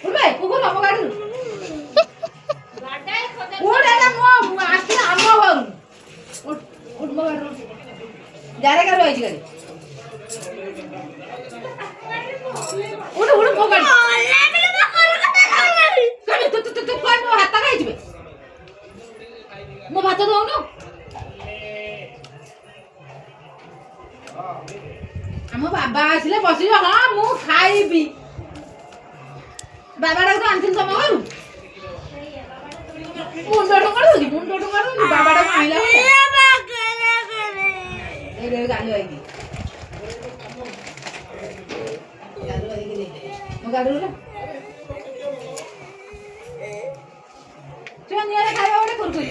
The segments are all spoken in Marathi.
उठे कुकुर हम गाड़ी उठ एला मो आखि हम घर उठ उठ मो गाड़ी जारे का रोई गाड़ी उठ उठ मो गाड़ी तू कोन मो हाथ खाइ जिबे मो भात दउनो हम बाबा आसिले बसी हां मु खाइबी बाबा डाक आनथिन तम घरु मुंडो ठोकाडो बाबा डाक आइला रे गाली आइगी मो गाडू रे चो निया खाइबा ओडे कुरकुरी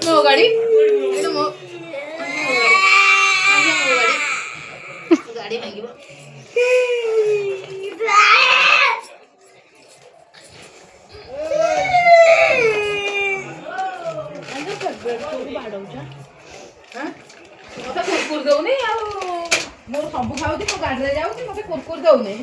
मो गाड़ी एनो मो गाड़ी मांगिबो अंदर कर बेड बाडौछा हां मते कुरकुर दउनी आ मोर सब खाउती मो गाड़ी रे जाउती मते कुरकुर दउनी